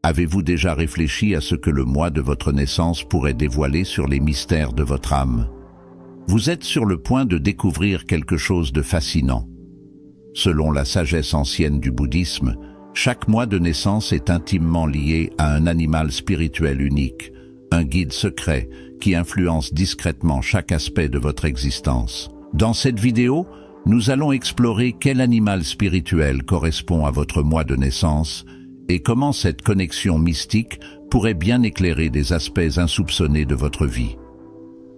Avez-vous déjà réfléchi à ce que le mois de votre naissance pourrait dévoiler sur les mystères de votre âme? Vous êtes sur le point de découvrir quelque chose de fascinant. Selon la sagesse ancienne du bouddhisme, chaque mois de naissance est intimement lié à un animal spirituel unique, un guide secret qui influence discrètement chaque aspect de votre existence. Dans cette vidéo, nous allons explorer quel animal spirituel correspond à votre mois de naissance et comment cette connexion mystique pourrait bien éclairer des aspects insoupçonnés de votre vie.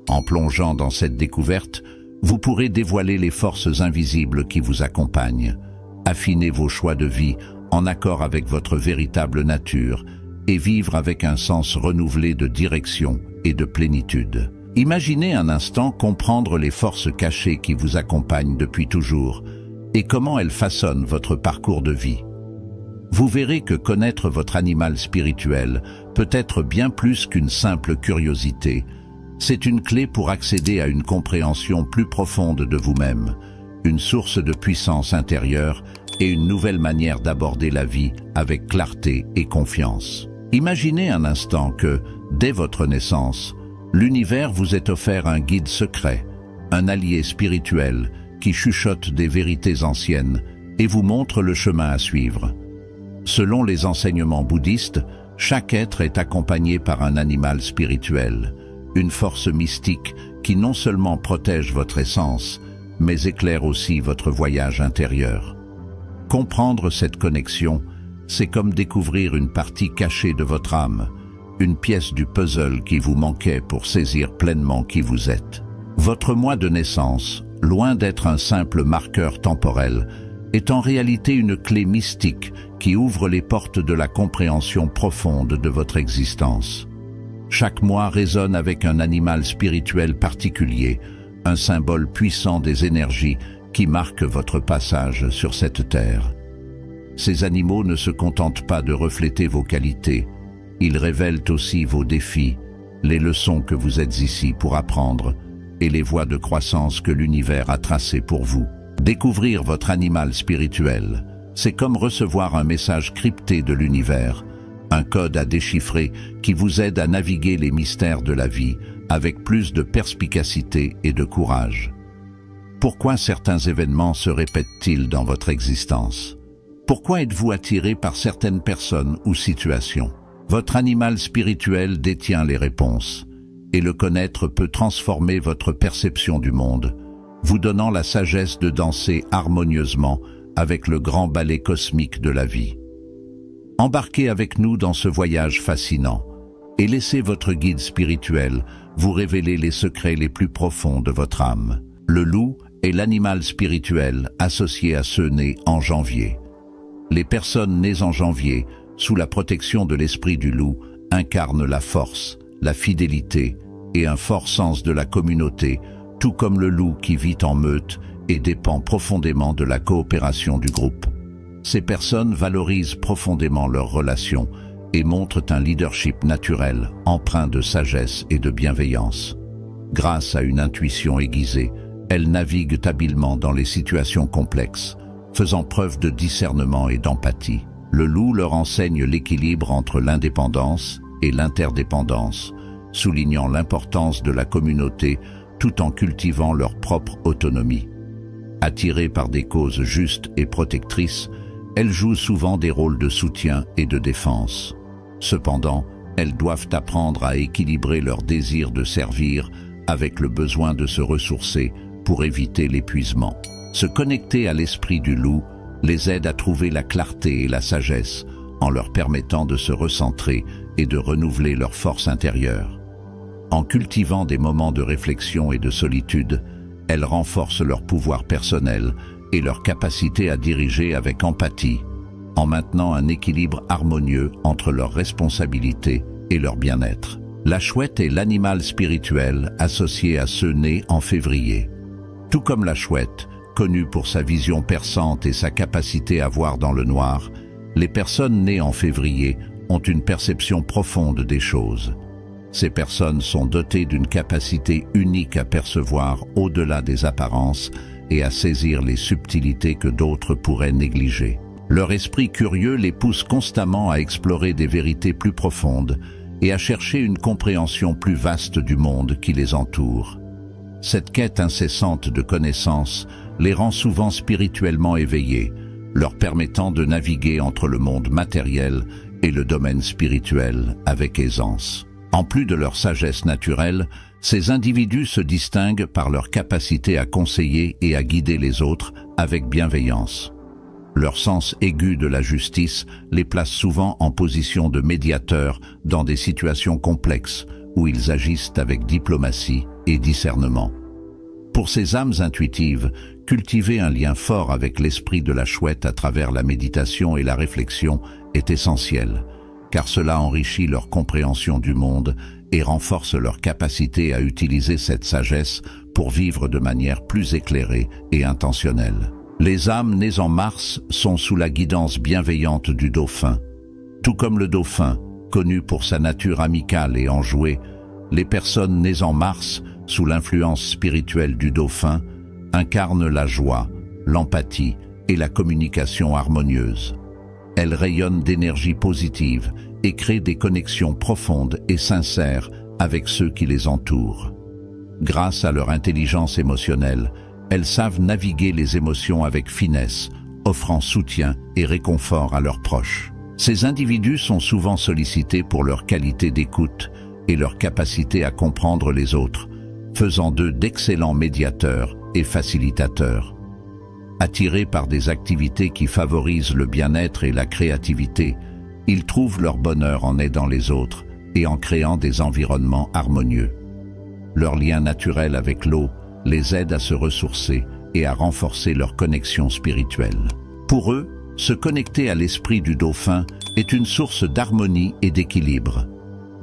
En plongeant dans cette découverte, vous pourrez dévoiler les forces invisibles qui vous accompagnent, affiner vos choix de vie en accord avec votre véritable nature et vivre avec un sens renouvelé de direction et de plénitude. Imaginez un instant comprendre les forces cachées qui vous accompagnent depuis toujours et comment elles façonnent votre parcours de vie. Vous verrez que connaître votre animal spirituel peut être bien plus qu'une simple curiosité. C'est une clé pour accéder à une compréhension plus profonde de vous-même, une source de puissance intérieure et une nouvelle manière d'aborder la vie avec clarté et confiance. Imaginez un instant que, dès votre naissance, l'univers vous ait offert un guide secret, un allié spirituel qui chuchote des vérités anciennes et vous montre le chemin à suivre. Selon les enseignements bouddhistes, chaque être est accompagné par un animal spirituel, une force mystique qui non seulement protège votre essence, mais éclaire aussi votre voyage intérieur. Comprendre cette connexion, c'est comme découvrir une partie cachée de votre âme, une pièce du puzzle qui vous manquait pour saisir pleinement qui vous êtes. Votre mois de naissance, loin d'être un simple marqueur temporel, est en réalité une clé mystique qui ouvre les portes de la compréhension profonde de votre existence. Chaque mois résonne avec un animal spirituel particulier, un symbole puissant des énergies qui marquent votre passage sur cette terre. Ces animaux ne se contentent pas de refléter vos qualités, ils révèlent aussi vos défis, les leçons que vous êtes ici pour apprendre et les voies de croissance que l'univers a tracées pour vous. Découvrir votre animal spirituel, c'est comme recevoir un message crypté de l'univers, un code à déchiffrer qui vous aide à naviguer les mystères de la vie avec plus de perspicacité et de courage. Pourquoi certains événements se répètent-ils dans votre existence? Pourquoi êtes-vous attiré par certaines personnes ou situations? Votre animal spirituel détient les réponses, et le connaître peut transformer votre perception du monde, vous donnant la sagesse de danser harmonieusement avec le grand ballet cosmique de la vie. Embarquez avec nous dans ce voyage fascinant et laissez votre guide spirituel vous révéler les secrets les plus profonds de votre âme. Le loup est l'animal spirituel associé à ceux nés en janvier. Les personnes nées en janvier, sous la protection de l'esprit du loup, incarnent la force, la fidélité et un fort sens de la communauté, tout comme le loup qui vit en meute et dépend profondément de la coopération du groupe. Ces personnes valorisent profondément leurs relations et montrent un leadership naturel, empreint de sagesse et de bienveillance. Grâce à une intuition aiguisée, elles naviguent habilement dans les situations complexes, faisant preuve de discernement et d'empathie. Le loup leur enseigne l'équilibre entre l'indépendance et l'interdépendance, soulignant l'importance de la communauté tout en cultivant leur propre autonomie. Attirées par des causes justes et protectrices, elles jouent souvent des rôles de soutien et de défense. Cependant, elles doivent apprendre à équilibrer leur désir de servir avec le besoin de se ressourcer pour éviter l'épuisement. Se connecter à l'esprit du loup les aide à trouver la clarté et la sagesse en leur permettant de se recentrer et de renouveler leur force intérieure. En cultivant des moments de réflexion et de solitude, elles renforcent leur pouvoir personnel et leur capacité à diriger avec empathie, en maintenant un équilibre harmonieux entre leurs responsabilités et leur bien-être. La chouette est l'animal spirituel associé à ceux nés en février. Tout comme la chouette, connue pour sa vision perçante et sa capacité à voir dans le noir, les personnes nées en février ont une perception profonde des choses. Ces personnes sont dotées d'une capacité unique à percevoir au-delà des apparences et à saisir les subtilités que d'autres pourraient négliger. Leur esprit curieux les pousse constamment à explorer des vérités plus profondes et à chercher une compréhension plus vaste du monde qui les entoure. Cette quête incessante de connaissances les rend souvent spirituellement éveillés, leur permettant de naviguer entre le monde matériel et le domaine spirituel avec aisance. En plus de leur sagesse naturelle, ces individus se distinguent par leur capacité à conseiller et à guider les autres avec bienveillance. Leur sens aigu de la justice les place souvent en position de médiateur dans des situations complexes où ils agissent avec diplomatie et discernement. Pour ces âmes intuitives, cultiver un lien fort avec l'esprit de la chouette à travers la méditation et la réflexion est essentiel, car cela enrichit leur compréhension du monde et renforce leur capacité à utiliser cette sagesse pour vivre de manière plus éclairée et intentionnelle. Les âmes nées en Mars sont sous la guidance bienveillante du dauphin. Tout comme le dauphin, connu pour sa nature amicale et enjouée, les personnes nées en Mars, sous l'influence spirituelle du dauphin, incarnent la joie, l'empathie et la communication harmonieuse. Elles rayonnent d'énergie positive et créent des connexions profondes et sincères avec ceux qui les entourent. Grâce à leur intelligence émotionnelle, elles savent naviguer les émotions avec finesse, offrant soutien et réconfort à leurs proches. Ces individus sont souvent sollicités pour leur qualité d'écoute et leur capacité à comprendre les autres, faisant d'eux d'excellents médiateurs et facilitateurs. Attirés par des activités qui favorisent le bien-être et la créativité, ils trouvent leur bonheur en aidant les autres et en créant des environnements harmonieux. Leur lien naturel avec l'eau les aide à se ressourcer et à renforcer leur connexion spirituelle. Pour eux, se connecter à l'esprit du dauphin est une source d'harmonie et d'équilibre.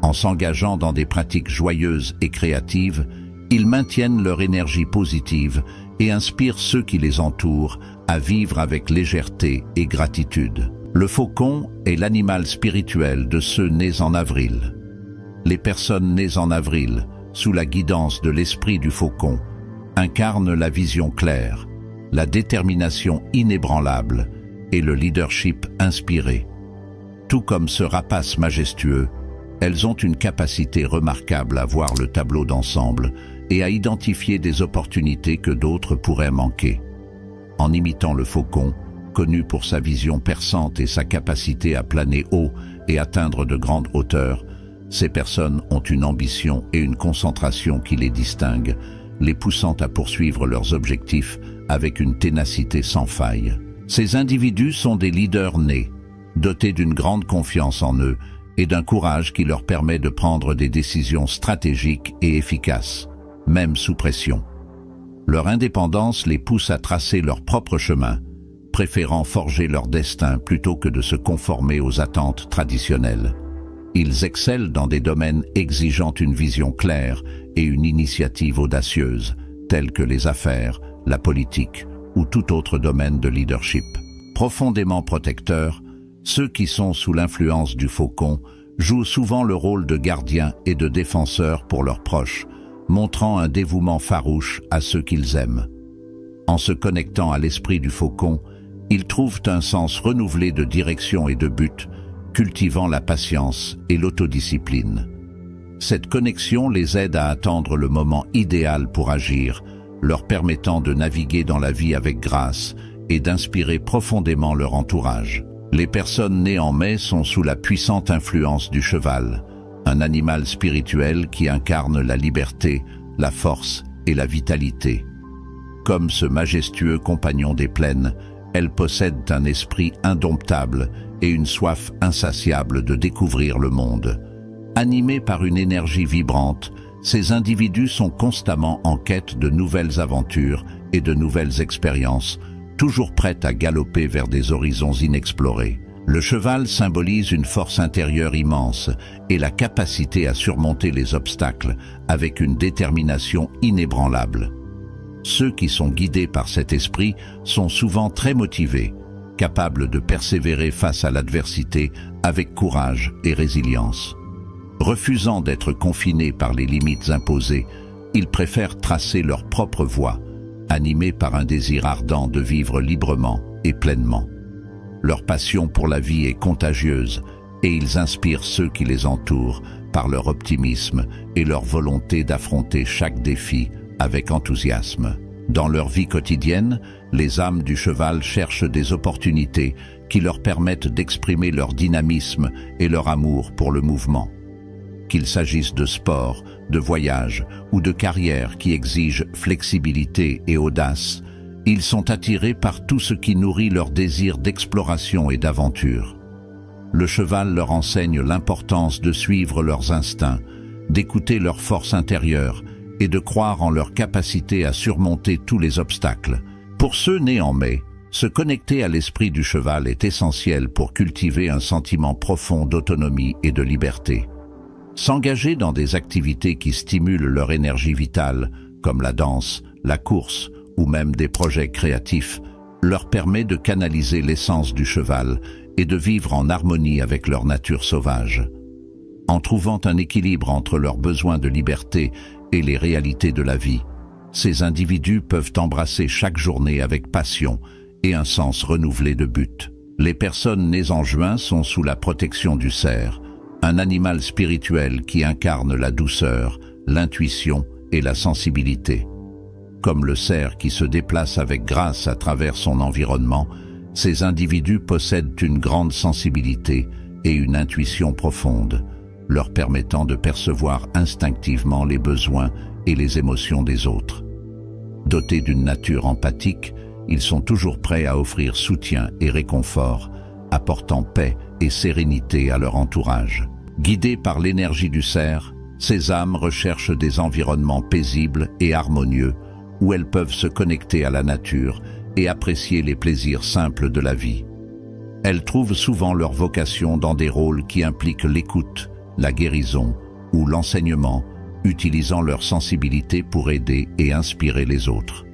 En s'engageant dans des pratiques joyeuses et créatives, ils maintiennent leur énergie positive et inspirent ceux qui les entourent à vivre avec légèreté et gratitude. Le faucon est l'animal spirituel de ceux nés en avril. Les personnes nées en avril, sous la guidance de l'esprit du faucon, incarnent la vision claire, la détermination inébranlable et le leadership inspiré. Tout comme ce rapace majestueux, elles ont une capacité remarquable à voir le tableau d'ensemble et à identifier des opportunités que d'autres pourraient manquer. En imitant le faucon, connu pour sa vision perçante et sa capacité à planer haut et atteindre de grandes hauteurs, ces personnes ont une ambition et une concentration qui les distinguent, les poussant à poursuivre leurs objectifs avec une ténacité sans faille. Ces individus sont des leaders nés, dotés d'une grande confiance en eux et d'un courage qui leur permet de prendre des décisions stratégiques et efficaces, même sous pression. Leur indépendance les pousse à tracer leur propre chemin, préférant forger leur destin plutôt que de se conformer aux attentes traditionnelles. Ils excellent dans des domaines exigeant une vision claire et une initiative audacieuse, tels que les affaires, la politique ou tout autre domaine de leadership. Profondément protecteurs, ceux qui sont sous l'influence du faucon jouent souvent le rôle de gardiens et de défenseurs pour leurs proches, montrant un dévouement farouche à ceux qu'ils aiment. En se connectant à l'esprit du faucon, ils trouvent un sens renouvelé de direction et de but, cultivant la patience et l'autodiscipline. Cette connexion les aide à attendre le moment idéal pour agir, leur permettant de naviguer dans la vie avec grâce et d'inspirer profondément leur entourage. Les personnes nées en mai sont sous la puissante influence du cheval, un animal spirituel qui incarne la liberté, la force et la vitalité. Comme ce majestueux compagnon des plaines, elles possèdent un esprit indomptable et une soif insatiable de découvrir le monde. Animés par une énergie vibrante, ces individus sont constamment en quête de nouvelles aventures et de nouvelles expériences, toujours prêts à galoper vers des horizons inexplorés. Le cheval symbolise une force intérieure immense et la capacité à surmonter les obstacles avec une détermination inébranlable. Ceux qui sont guidés par cet esprit sont souvent très motivés, capables de persévérer face à l'adversité avec courage et résilience. Refusant d'être confinés par les limites imposées, ils préfèrent tracer leur propre voie, animés par un désir ardent de vivre librement et pleinement. Leur passion pour la vie est contagieuse et ils inspirent ceux qui les entourent par leur optimisme et leur volonté d'affronter chaque défi avec enthousiasme. Dans leur vie quotidienne, les âmes du cheval cherchent des opportunités qui leur permettent d'exprimer leur dynamisme et leur amour pour le mouvement. Qu'il s'agisse de sport, de voyage ou de carrière qui exigent flexibilité et audace, ils sont attirés par tout ce qui nourrit leur désir d'exploration et d'aventure. Le cheval leur enseigne l'importance de suivre leurs instincts, d'écouter leur force intérieure et de croire en leur capacité à surmonter tous les obstacles. Pour ceux nés en mai, se connecter à l'esprit du cheval est essentiel pour cultiver un sentiment profond d'autonomie et de liberté. S'engager dans des activités qui stimulent leur énergie vitale, comme la danse, la course ou même des projets créatifs, leur permet de canaliser l'essence du cheval et de vivre en harmonie avec leur nature sauvage. En trouvant un équilibre entre leurs besoins de liberté et les réalités de la vie, ces individus peuvent embrasser chaque journée avec passion et un sens renouvelé de but. Les personnes nées en juin sont sous la protection du cerf, un animal spirituel qui incarne la douceur, l'intuition et la sensibilité. Comme le cerf qui se déplace avec grâce à travers son environnement, ces individus possèdent une grande sensibilité et une intuition profonde, leur permettant de percevoir instinctivement les besoins et les émotions des autres. Dotés d'une nature empathique, ils sont toujours prêts à offrir soutien et réconfort, apportant paix et sérénité à leur entourage. Guidés par l'énergie du cerf, ces âmes recherchent des environnements paisibles et harmonieux où elles peuvent se connecter à la nature et apprécier les plaisirs simples de la vie. Elles trouvent souvent leur vocation dans des rôles qui impliquent l'écoute, la guérison ou l'enseignement, utilisant leur sensibilité pour aider et inspirer les autres.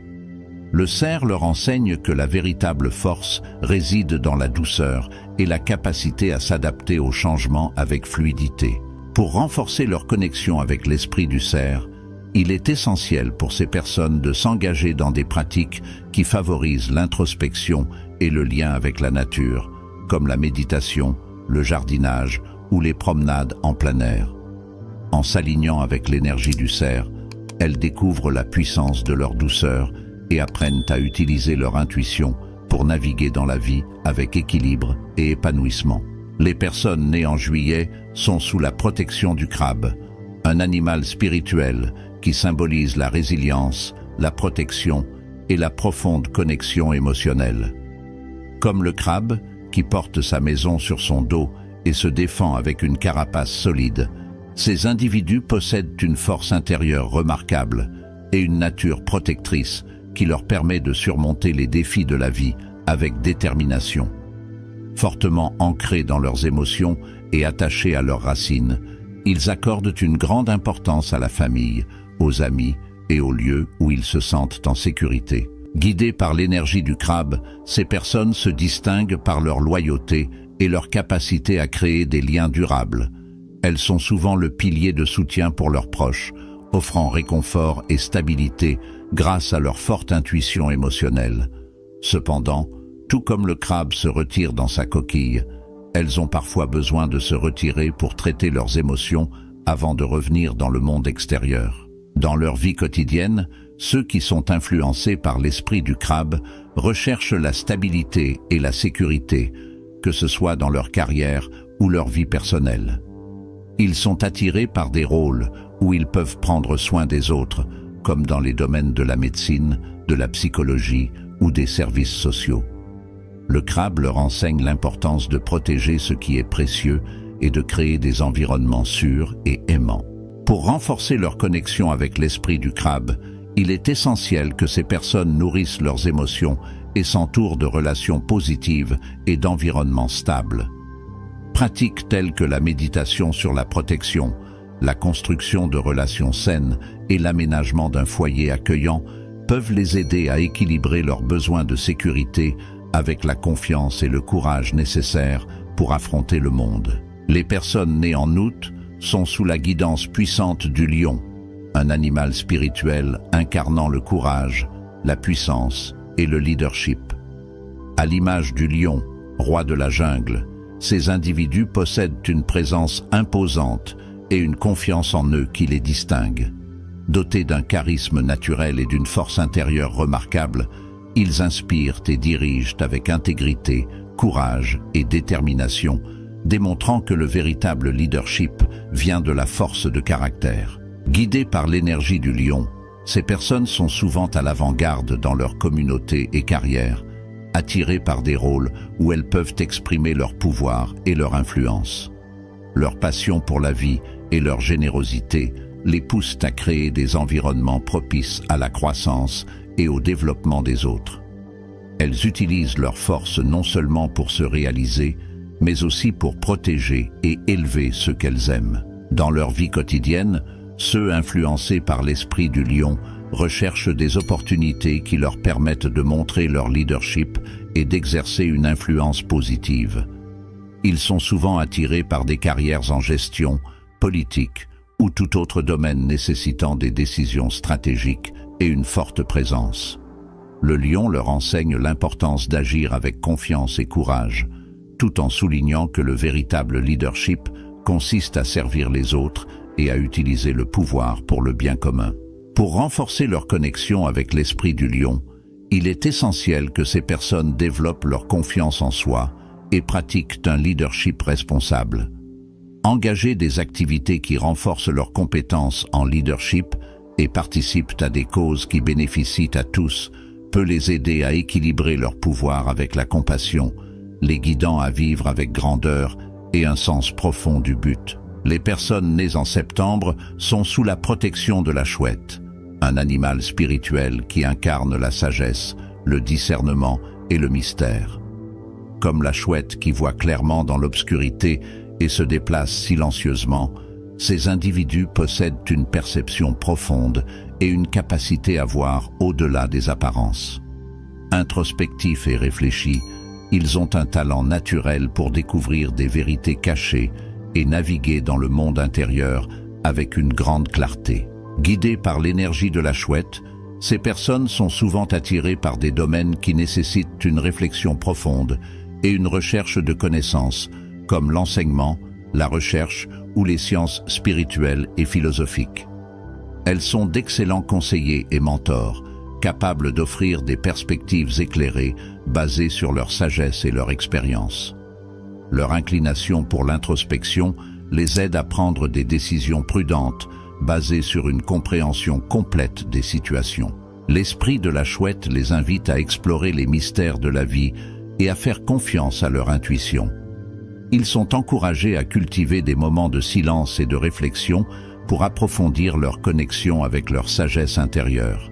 Le cerf leur enseigne que la véritable force réside dans la douceur et la capacité à s'adapter aux changements avec fluidité. Pour renforcer leur connexion avec l'esprit du cerf, il est essentiel pour ces personnes de s'engager dans des pratiques qui favorisent l'introspection et le lien avec la nature, comme la méditation, le jardinage ou les promenades en plein air. En s'alignant avec l'énergie du cerf, elles découvrent la puissance de leur douceur et apprennent à utiliser leur intuition pour naviguer dans la vie avec équilibre et épanouissement. Les personnes nées en juillet sont sous la protection du crabe, un animal spirituel qui symbolise la résilience, la protection et la profonde connexion émotionnelle. Comme le crabe, qui porte sa maison sur son dos et se défend avec une carapace solide, ces individus possèdent une force intérieure remarquable et une nature protectrice qui leur permet de surmonter les défis de la vie avec détermination. Fortement ancrés dans leurs émotions et attachés à leurs racines, ils accordent une grande importance à la famille, aux amis et aux lieux où ils se sentent en sécurité. Guidés par l'énergie du crabe, ces personnes se distinguent par leur loyauté et leur capacité à créer des liens durables. Elles sont souvent le pilier de soutien pour leurs proches, offrant réconfort et stabilité grâce à leur forte intuition émotionnelle. Cependant, tout comme le crabe se retire dans sa coquille, elles ont parfois besoin de se retirer pour traiter leurs émotions avant de revenir dans le monde extérieur. Dans leur vie quotidienne, ceux qui sont influencés par l'esprit du crabe recherchent la stabilité et la sécurité, que ce soit dans leur carrière ou leur vie personnelle. Ils sont attirés par des rôles où ils peuvent prendre soin des autres, comme dans les domaines de la médecine, de la psychologie ou des services sociaux. Le crabe leur enseigne l'importance de protéger ce qui est précieux et de créer des environnements sûrs et aimants. Pour renforcer leur connexion avec l'esprit du crabe, il est essentiel que ces personnes nourrissent leurs émotions et s'entourent de relations positives et d'environnements stables. Pratiques telles que la méditation sur la protection, la construction de relations saines et l'aménagement d'un foyer accueillant peuvent les aider à équilibrer leurs besoins de sécurité avec la confiance et le courage nécessaires pour affronter le monde. Les personnes nées en août sont sous la guidance puissante du lion, un animal spirituel incarnant le courage, la puissance et le leadership. À l'image du lion, Rois de la jungle, ces individus possèdent une présence imposante et une confiance en eux qui les distingue. Dotés d'un charisme naturel et d'une force intérieure remarquable, ils inspirent et dirigent avec intégrité, courage et détermination, démontrant que le véritable leadership vient de la force de caractère. Guidés par l'énergie du lion, ces personnes sont souvent à l'avant-garde dans leur communauté et carrière, attirées par des rôles où elles peuvent exprimer leur pouvoir et leur influence. Leur passion pour la vie et leur générosité les poussent à créer des environnements propices à la croissance et au développement des autres. Elles utilisent leur force non seulement pour se réaliser, mais aussi pour protéger et élever ceux qu'elles aiment. Dans leur vie quotidienne, ceux influencés par l'esprit du lion recherchent des opportunités qui leur permettent de montrer leur leadership et d'exercer une influence positive. Ils sont souvent attirés par des carrières en gestion, politique ou tout autre domaine nécessitant des décisions stratégiques et une forte présence. Le lion leur enseigne l'importance d'agir avec confiance et courage, tout en soulignant que le véritable leadership consiste à servir les autres et à utiliser le pouvoir pour le bien commun. Pour renforcer leur connexion avec l'esprit du lion, il est essentiel que ces personnes développent leur confiance en soi et pratiquent un leadership responsable. Engager des activités qui renforcent leurs compétences en leadership et participent à des causes qui bénéficient à tous peut les aider à équilibrer leur pouvoir avec la compassion, les guidant à vivre avec grandeur et un sens profond du but. Les personnes nées en septembre sont sous la protection de la chouette, un animal spirituel qui incarne la sagesse, le discernement et le mystère. Comme la chouette qui voit clairement dans l'obscurité et se déplace silencieusement, ces individus possèdent une perception profonde et une capacité à voir au-delà des apparences. Introspectifs et réfléchis, ils ont un talent naturel pour découvrir des vérités cachées et naviguer dans le monde intérieur avec une grande clarté. Guidés par l'énergie de la chouette, ces personnes sont souvent attirées par des domaines qui nécessitent une réflexion profonde et une recherche de connaissances, comme l'enseignement, la recherche ou les sciences spirituelles et philosophiques. Elles sont d'excellents conseillers et mentors, capables d'offrir des perspectives éclairées basées sur leur sagesse et leur expérience. Leur inclination pour l'introspection les aide à prendre des décisions prudentes basées sur une compréhension complète des situations. L'esprit de la chouette les invite à explorer les mystères de la vie et à faire confiance à leur intuition. Ils sont encouragés à cultiver des moments de silence et de réflexion pour approfondir leur connexion avec leur sagesse intérieure.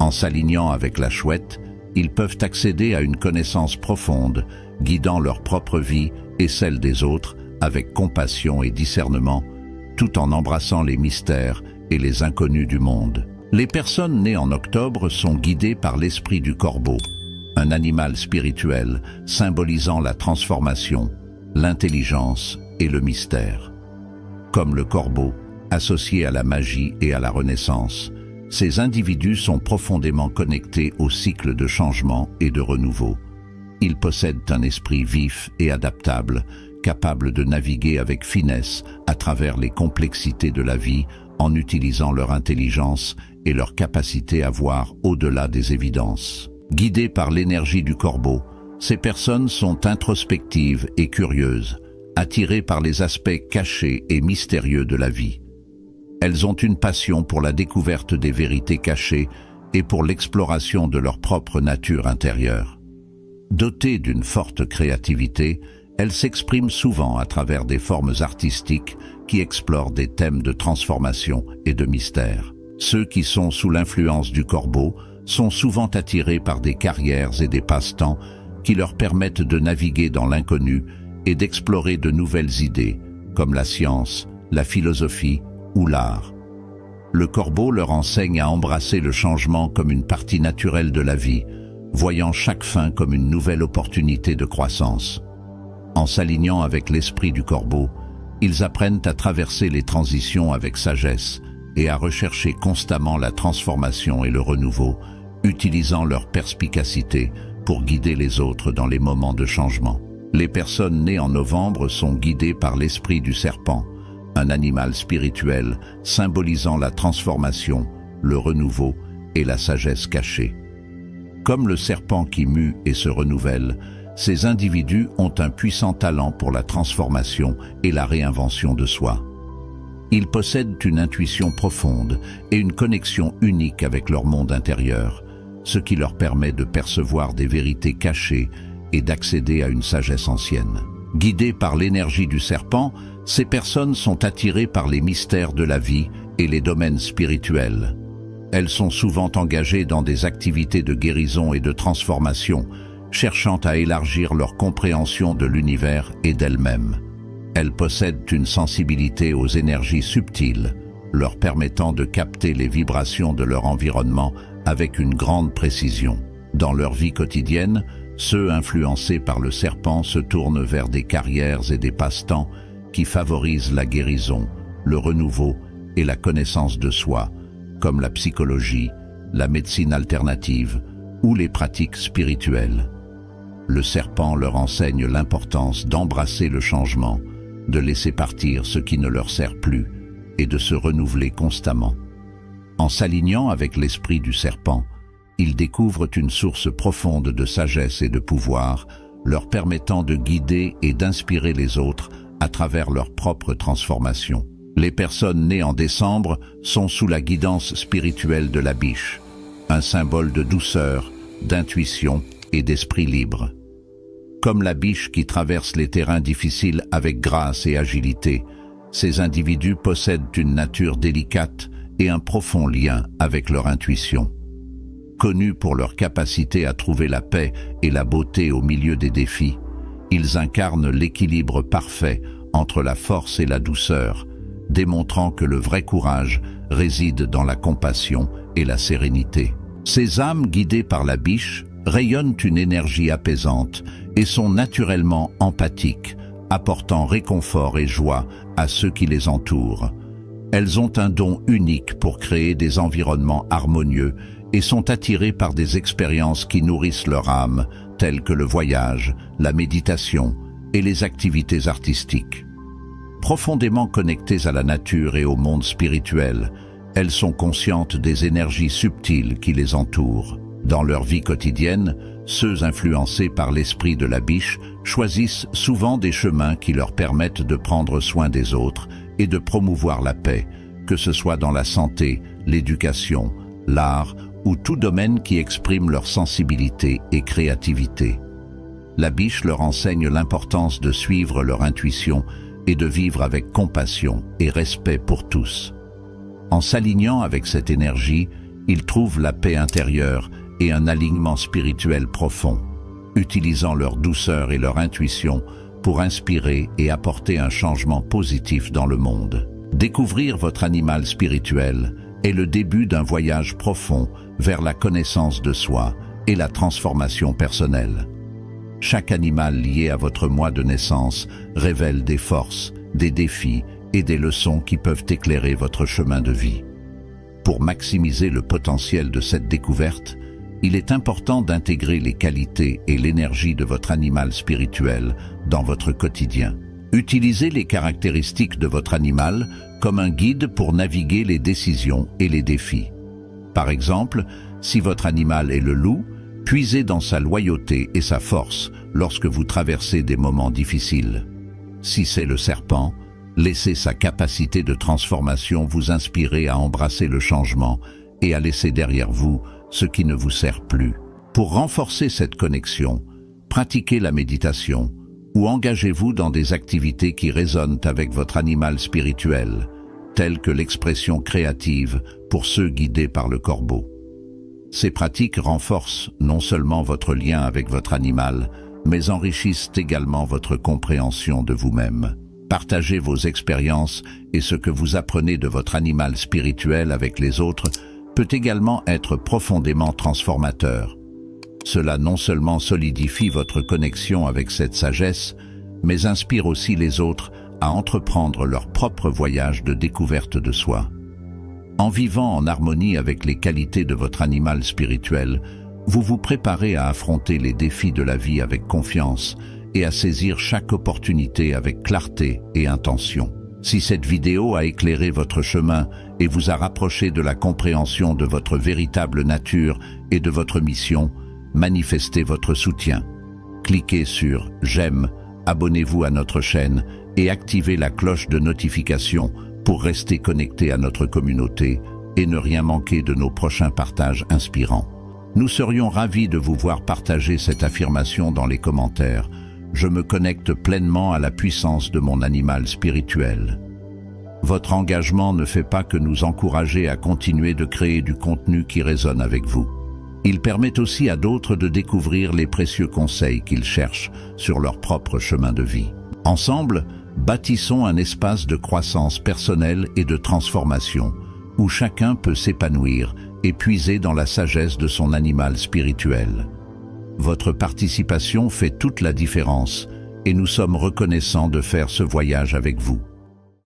En s'alignant avec la chouette, ils peuvent accéder à une connaissance profonde, guidant leur propre vie et celle des autres avec compassion et discernement, tout en embrassant les mystères et les inconnus du monde. Les personnes nées en octobre sont guidées par l'esprit du corbeau, un animal spirituel symbolisant la transformation, l'intelligence et le mystère. Comme le corbeau, associé à la magie et à la renaissance, ces individus sont profondément connectés au cycle de changement et de renouveau. Ils possèdent un esprit vif et adaptable, capable de naviguer avec finesse à travers les complexités de la vie en utilisant leur intelligence et leur capacité à voir au-delà des évidences. Guidés par l'énergie du corbeau, ces personnes sont introspectives et curieuses, attirées par les aspects cachés et mystérieux de la vie. Elles ont une passion pour la découverte des vérités cachées et pour l'exploration de leur propre nature intérieure. Dotées d'une forte créativité, elles s'expriment souvent à travers des formes artistiques qui explorent des thèmes de transformation et de mystère. Ceux qui sont sous l'influence du corbeau sont souvent attirés par des carrières et des passe-temps qui leur permettent de naviguer dans l'inconnu et d'explorer de nouvelles idées, comme la science, la philosophie ou l'art. Le corbeau leur enseigne à embrasser le changement comme une partie naturelle de la vie, voyant chaque fin comme une nouvelle opportunité de croissance. En s'alignant avec l'esprit du corbeau, ils apprennent à traverser les transitions avec sagesse et à rechercher constamment la transformation et le renouveau, utilisant leur perspicacité pour guider les autres dans les moments de changement. Les personnes nées en novembre sont guidées par l'esprit du serpent, un animal spirituel symbolisant la transformation, le renouveau et la sagesse cachée. Comme le serpent qui mue et se renouvelle, ces individus ont un puissant talent pour la transformation et la réinvention de soi. Ils possèdent une intuition profonde et une connexion unique avec leur monde intérieur, ce qui leur permet de percevoir des vérités cachées et d'accéder à une sagesse ancienne. Guidées par l'énergie du serpent, ces personnes sont attirées par les mystères de la vie et les domaines spirituels. Elles sont souvent engagées dans des activités de guérison et de transformation, cherchant à élargir leur compréhension de l'univers et d'elles-mêmes. Elles possèdent une sensibilité aux énergies subtiles, leur permettant de capter les vibrations de leur environnement avec une grande précision. Dans leur vie quotidienne, ceux influencés par le serpent se tournent vers des carrières et des passe-temps qui favorisent la guérison, le renouveau et la connaissance de soi, comme la psychologie, la médecine alternative ou les pratiques spirituelles. Le serpent leur enseigne l'importance d'embrasser le changement, de laisser partir ce qui ne leur sert plus et de se renouveler constamment. En s'alignant avec l'esprit du serpent, ils découvrent une source profonde de sagesse et de pouvoir, leur permettant de guider et d'inspirer les autres à travers leur propre transformation. Les personnes nées en décembre sont sous la guidance spirituelle de la biche, un symbole de douceur, d'intuition et d'esprit libre. Comme la biche qui traverse les terrains difficiles avec grâce et agilité, ces individus possèdent une nature délicate et un profond lien avec leur intuition. Connus pour leur capacité à trouver la paix et la beauté au milieu des défis, ils incarnent l'équilibre parfait entre la force et la douceur, démontrant que le vrai courage réside dans la compassion et la sérénité. Ces âmes guidées par la biche rayonnent une énergie apaisante et sont naturellement empathiques, apportant réconfort et joie à ceux qui les entourent. Elles ont un don unique pour créer des environnements harmonieux et sont attirées par des expériences qui nourrissent leur âme, telles que le voyage, la méditation et les activités artistiques. Profondément connectées à la nature et au monde spirituel, elles sont conscientes des énergies subtiles qui les entourent. Dans leur vie quotidienne, ceux influencés par l'esprit de la biche choisissent souvent des chemins qui leur permettent de prendre soin des autres et de promouvoir la paix, que ce soit dans la santé, l'éducation, l'art ou tout domaine qui exprime leur sensibilité et créativité. La biche leur enseigne l'importance de suivre leur intuition et de vivre avec compassion et respect pour tous. En s'alignant avec cette énergie, ils trouvent la paix intérieure et un alignement spirituel profond, utilisant leur douceur et leur intuition pour inspirer et apporter un changement positif dans le monde. Découvrir votre animal spirituel est le début d'un voyage profond vers la connaissance de soi et la transformation personnelle. Chaque animal lié à votre mois de naissance révèle des forces, des défis et des leçons qui peuvent éclairer votre chemin de vie. Pour maximiser le potentiel de cette découverte, il est important d'intégrer les qualités et l'énergie de votre animal spirituel dans votre quotidien. Utilisez les caractéristiques de votre animal comme un guide pour naviguer les décisions et les défis. Par exemple, si votre animal est le loup, puisez dans sa loyauté et sa force lorsque vous traversez des moments difficiles. Si c'est le serpent, laissez sa capacité de transformation vous inspirer à embrasser le changement et à laisser derrière vous ce qui ne vous sert plus. Pour renforcer cette connexion, pratiquez la méditation ou engagez-vous dans des activités qui résonnent avec votre animal spirituel, telles que l'expression créative pour ceux guidés par le corbeau. Ces pratiques renforcent non seulement votre lien avec votre animal, mais enrichissent également votre compréhension de vous-même. Partagez vos expériences et ce que vous apprenez de votre animal spirituel avec les autres peut également être profondément transformateur. Cela non seulement solidifie votre connexion avec cette sagesse, mais inspire aussi les autres à entreprendre leur propre voyage de découverte de soi. En vivant en harmonie avec les qualités de votre animal spirituel, vous vous préparez à affronter les défis de la vie avec confiance et à saisir chaque opportunité avec clarté et intention. Si cette vidéo a éclairé votre chemin et vous a rapproché de la compréhension de votre véritable nature et de votre mission, manifestez votre soutien. Cliquez sur « J'aime », abonnez-vous à notre chaîne et activez la cloche de notification pour rester connecté à notre communauté et ne rien manquer de nos prochains partages inspirants. Nous serions ravis de vous voir partager cette affirmation dans les commentaires. Je me connecte pleinement à la puissance de mon animal spirituel. Votre engagement ne fait pas que nous encourager à continuer de créer du contenu qui résonne avec vous. Il permet aussi à d'autres de découvrir les précieux conseils qu'ils cherchent sur leur propre chemin de vie. Ensemble, bâtissons un espace de croissance personnelle et de transformation, où chacun peut s'épanouir et puiser dans la sagesse de son animal spirituel. Votre participation fait toute la différence et nous sommes reconnaissants de faire ce voyage avec vous.